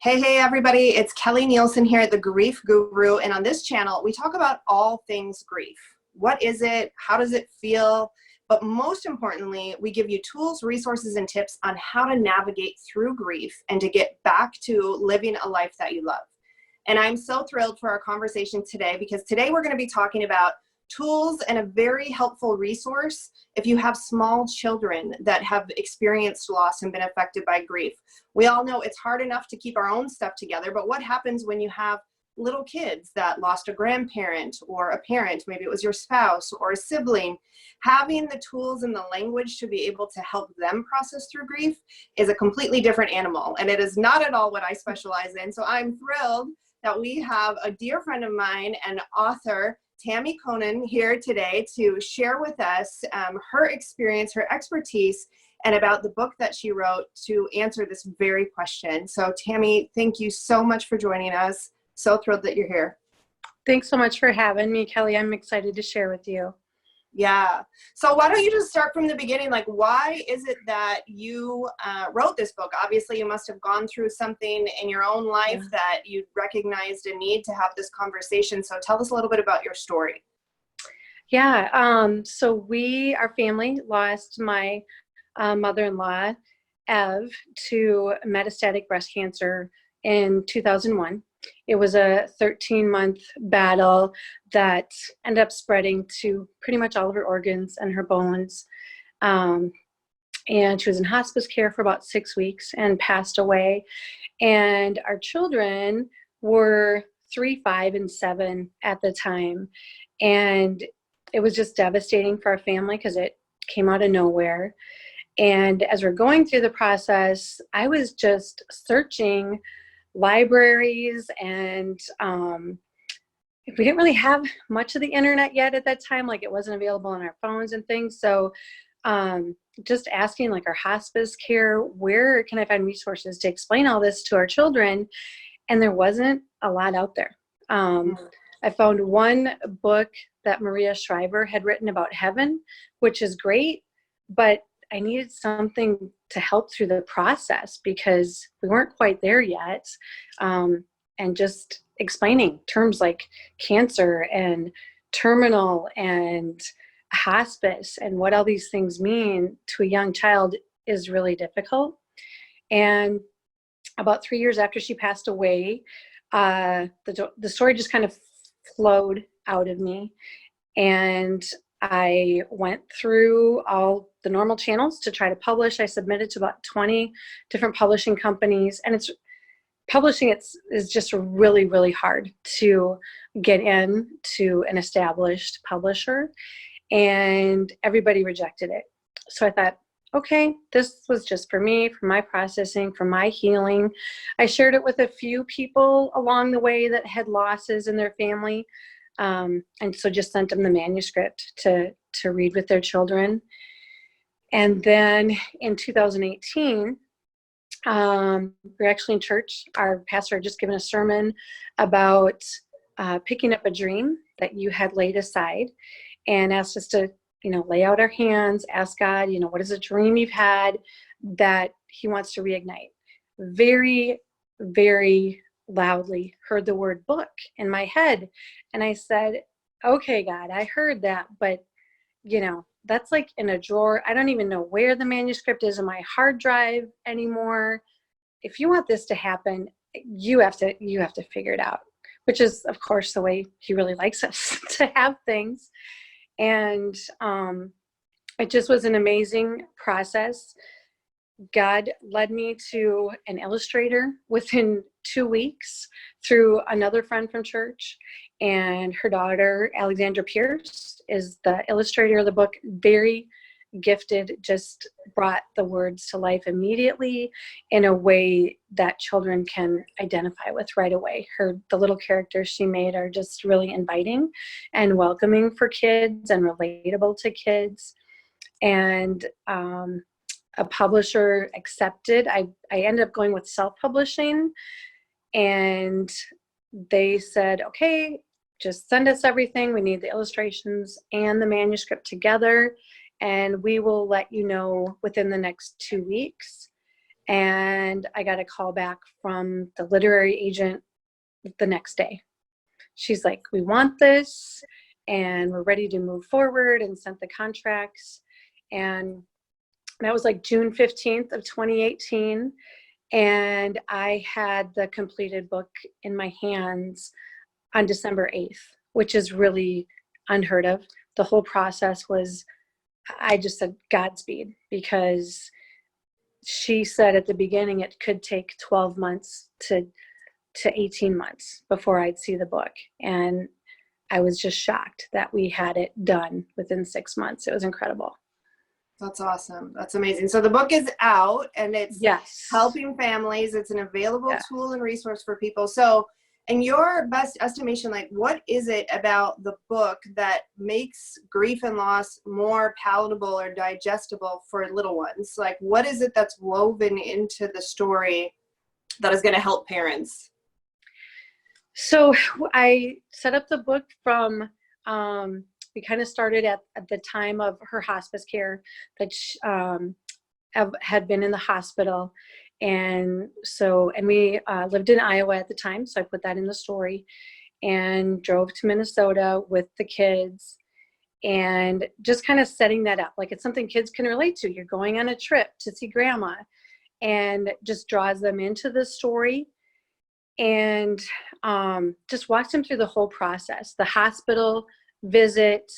Hey, everybody, it's Kelly Nielsen here at the Grief Guru. And on this channel, we talk about all things grief. What is it? How does it feel? But most importantly, we give you tools, resources, and tips on how to navigate through grief and to get back to living a life that you love. And I'm so thrilled for our conversation today because today we're going to be talking about tools and a very helpful resource if you have small children that have experienced loss and been affected by grief. We all know it's hard enough to keep our own stuff together, but what happens when you have little kids that lost a grandparent or a parent, maybe it was your spouse or a sibling? Having the tools and the language to be able to help them process through grief is a completely different animal, and it is not at all what I specialize in. So I'm thrilled that we have a dear friend of mine and author, Tammy Conan, here today to share with us her experience, her expertise, and about the book that she wrote to answer this very question. So Tammy, thank you so much for joining us. So thrilled that you're here. Thanks so much for having me, Kelly. I'm excited to share with you. Yeah. So why don't you just start from the beginning? Like, why is it that you wrote this book? Obviously, you must have gone through something in your own life that you recognized a need to have this conversation. So tell us a little bit about your story. Yeah. So our family lost my mother-in-law, Ev, to metastatic breast cancer in 2001. It was a 13-month battle that ended up spreading to pretty much all of her organs and her bones. And she was in hospice care for about 6 weeks and passed away. And our children were 3, 5, and 7 at the time. And it was just devastating for our family because it came out of nowhere. And as we're going through the process, I was just searching libraries, and we didn't really have much of the internet yet at that time. Like, it wasn't available on our phones and things. So just asking like our hospice care, where can I find resources to explain all this to our children? And there wasn't a lot out there. I found one book that Maria Shriver had written about heaven, which is great, but I needed something to help through the process because we weren't quite there yet. And just explaining terms like cancer and terminal and hospice and what all these things mean to a young child is really difficult. And about 3 years after she passed away, the story just kind of flowed out of me. And I went through all the normal channels to try to publish. I submitted to about 20 different publishing companies, and publishing is just really, really hard to get in to an established publisher, and everybody rejected it. So I thought, okay, this was just for me, for my processing, for my healing. I shared it with a few people along the way that had losses in their family. And so just sent them the manuscript to read with their children. And then in 2018, we're actually in church. Our pastor had just given a sermon about picking up a dream that you had laid aside, and asked us to, lay out our hands, ask God, what is a dream you've had that he wants to reignite. Very, very loudly heard the word book in my head. And I said, okay, God, I heard that, but that's like in a drawer. I don't even know where the manuscript is in my hard drive anymore. If you want this to happen, you have to figure it out, which is of course the way he really likes us to have things. And it just was an amazing process. God led me to an illustrator within 2 weeks through another friend from church, and her daughter, Alexandra Pierce, is the illustrator of the book. Very gifted, just brought the words to life immediately in a way that children can identify with right away. The little characters she made are just really inviting and welcoming for kids and relatable to kids. And a publisher accepted. I ended up going with self-publishing, and they said, okay, just send us everything. We need the illustrations and the manuscript together, and we will let you know within the next 2 weeks. And I got a call back from the literary agent the next day. She's like, we want this and we're ready to move forward, and sent the contracts. And that was like June 15th of 2018. And I had the completed book in my hands on December 8th, which is really unheard of. The whole process was, I just said Godspeed, because she said at the beginning it could take 12 months to 18 months before I'd see the book. And I was just shocked that we had it done within 6 months. It was incredible. That's awesome. That's amazing. So the book is out and it's Yes. helping families. It's an available Yeah. tool and resource for people. So in your best estimation, like what is it about the book that makes grief and loss more palatable or digestible for little ones? Like what is it that's woven into the story that is going to help parents? So I set up the book from, we kind of started at the time of her hospice care, that she, had been in the hospital. And so, and we lived in Iowa at the time. So I put that in the story and drove to Minnesota with the kids, and just kind of setting that up. Like it's something kids can relate to. You're going on a trip to see grandma, and just draws them into the story. And just walks them through the whole process, the hospital visit,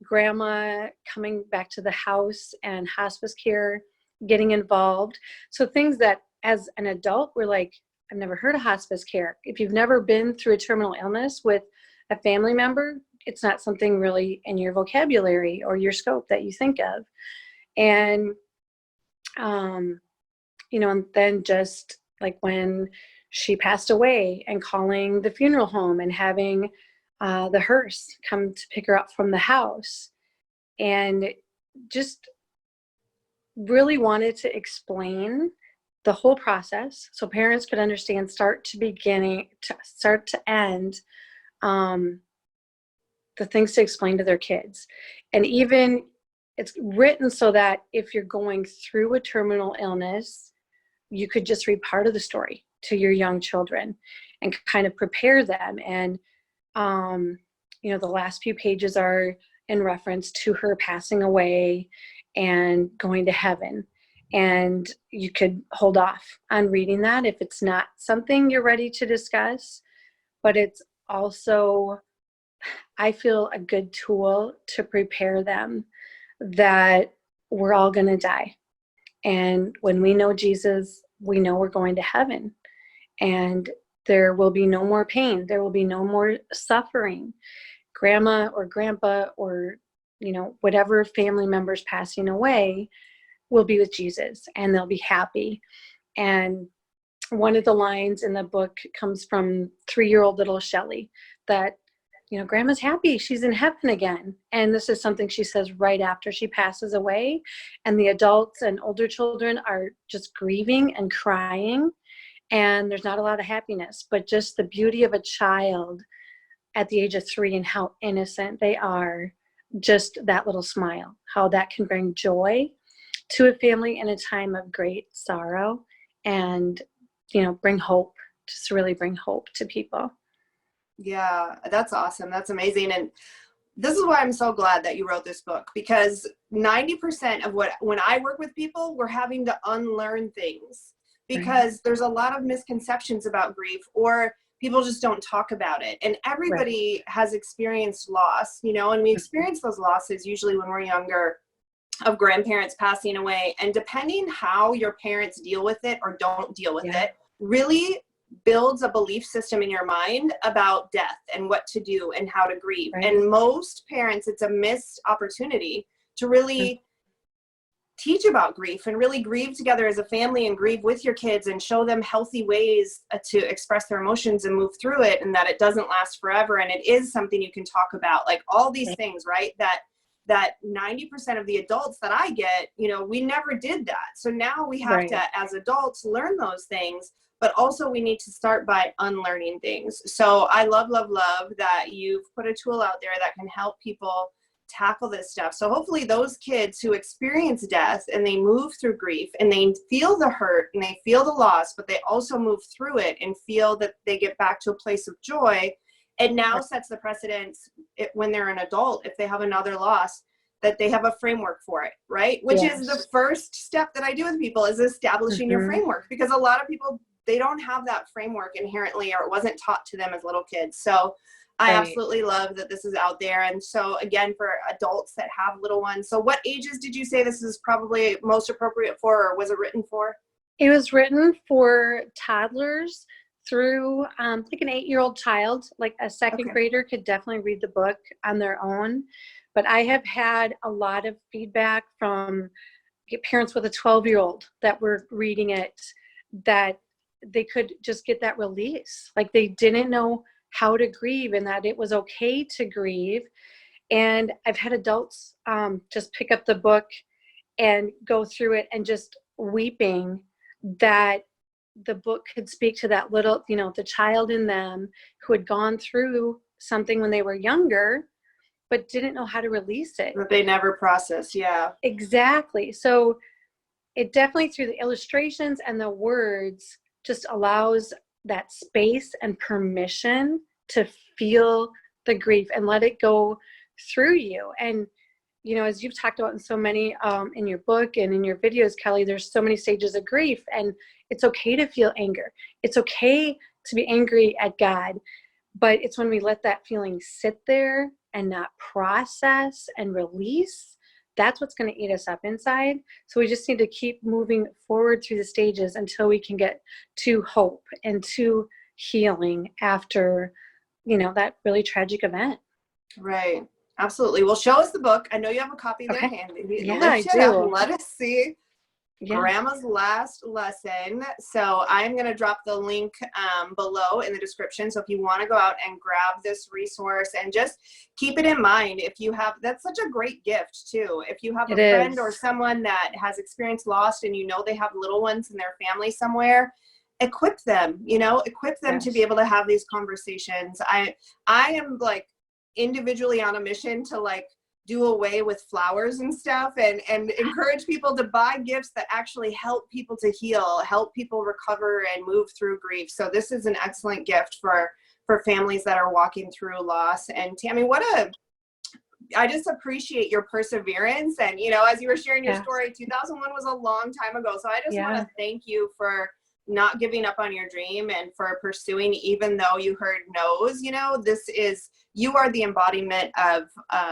grandma coming back to the house, and hospice care, getting involved. So things that as an adult, we're like, I've never heard of hospice care. If you've never been through a terminal illness with a family member, it's not something really in your vocabulary or your scope that you think of. And, and then just like when she passed away, and calling the funeral home and having the hearse come to pick her up from the house, and just really wanted to explain the whole process so parents could understand start to end, the things to explain to their kids. And even it's written so that if you're going through a terminal illness, you could just read part of the story to your young children and kind of prepare them. And, the last few pages are in reference to her passing away and going to heaven. And you could hold off on reading that if it's not something you're ready to discuss. But it's also, I feel, a good tool to prepare them that we're all going to die. And when we know Jesus, we know we're going to heaven. And there will be no more pain. There will be no more suffering. Grandma or grandpa or, whatever family members passing away will be with Jesus, and they'll be happy. And one of the lines in the book comes from 3-year-old little Shelly, that, grandma's happy. She's in heaven again. And this is something she says right after she passes away. And the adults and older children are just grieving and crying. And there's not a lot of happiness, but just the beauty of a child at the age of 3 and how innocent they are, just that little smile, how that can bring joy to a family in a time of great sorrow, and, bring hope, just really bring hope to people. Yeah, that's awesome. That's amazing. And this is why I'm so glad that you wrote this book, because 90% of when I work with people, we're having to unlearn things because there's a lot of misconceptions about grief, or people just don't talk about it. And everybody has experienced loss, and we experience those losses usually when we're younger, of grandparents passing away. And depending how your parents deal with it or don't deal with it, really builds a belief system in your mind about death and what to do and how to grieve. And most parents, it's a missed opportunity to really teach about grief and really grieve together as a family, and grieve with your kids and show them healthy ways to express their emotions and move through it, and that it doesn't last forever. And it is something you can talk about, like all these things, right? That 90% of the adults that I get, we never did that. So now we have to, as adults, learn those things, but also we need to start by unlearning things. So I love, love, love that you've put a tool out there that can help people tackle this stuff. So hopefully those kids who experience death and they move through grief and they feel the hurt and they feel the loss, but they also move through it and feel that they get back to a place of joy, it now sets the precedence when they're an adult, if they have another loss, that they have a framework for it, right? Which is the first step that I do with people, is establishing your framework, because a lot of people, they don't have that framework inherently, or it wasn't taught to them as little kids. So I absolutely love that this is out there. And so again, for adults that have little ones, so what ages did you say this is probably most appropriate for, or was it written for? It was written for toddlers through like an 8-year-old child. Like a second grader could definitely read the book on their own. But I have had a lot of feedback from parents with a 12-year-old that were reading it, that they could just get that release. Like they didn't know how to grieve, and that it was okay to grieve. And I've had adults just pick up the book and go through it and just weeping that the book could speak to that little, the child in them who had gone through something when they were younger, but didn't know how to release it. That they never processed, Exactly. So it definitely, through the illustrations and the words, just allows that space and permission to feel the grief and let it go through you. And, as you've talked about in so many, in your book and in your videos, Kelly, there's so many stages of grief, and it's okay to feel anger. It's okay to be angry at God, but it's when we let that feeling sit there and not process and release, that's what's going to eat us up inside. So we just need to keep moving forward through the stages until we can get to hope and to healing after, that really tragic event. Right. Absolutely. Well, show us the book. I know you have a copy there handy. Yeah, Lift I it up do. and let us see Grandma's Last Lesson. So I'm going to drop the link below in the description. So if you want to go out and grab this resource, and just keep it in mind, if you have, that's such a great gift too. If you have a friend or someone that has experienced loss and they have little ones in their family somewhere, equip them, equip them to be able to have these conversations. I am like individually on a mission to like do away with flowers and stuff, and encourage people to buy gifts that actually help people to heal, help people recover and move through grief. So this is an excellent gift for families that are walking through loss. And Tammy, I just appreciate your perseverance. And, as you were sharing your story, 2001 was a long time ago. So I just want to thank you for not giving up on your dream and for pursuing, even though you heard no's. You are the embodiment of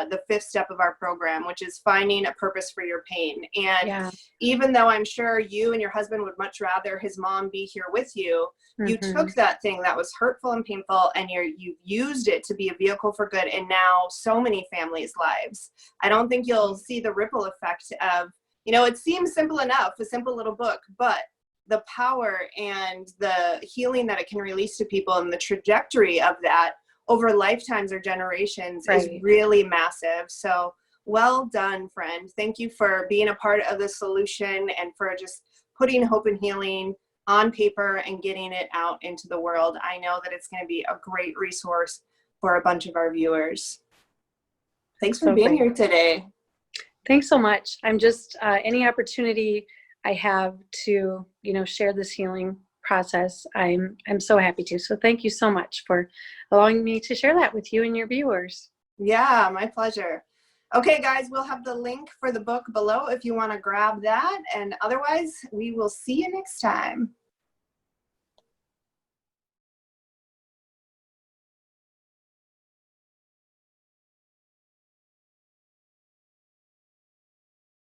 the 5th step of our program, which is finding a purpose for your pain. And even though I'm sure you and your husband would much rather his mom be here with you, you took that thing that was hurtful and painful, and you used it to be a vehicle for good. And now so many families' lives. I don't think you'll see the ripple effect of, it seems simple enough, a simple little book, but the power and the healing that it can release to people, and the trajectory of that over lifetimes or generations is really massive. So well done, friend. Thank you for being a part of the solution, and for just putting hope and healing on paper and getting it out into the world. I know that it's going to be a great resource for a bunch of our viewers. Thanks for being here today. Thanks so much. I'm just, any opportunity I have to, share this healing process, I'm so happy to. So thank you so much for allowing me to share that with you and your viewers. Yeah, my pleasure. Okay, guys, we'll have the link for the book below if you want to grab that. And otherwise, we will see you next time.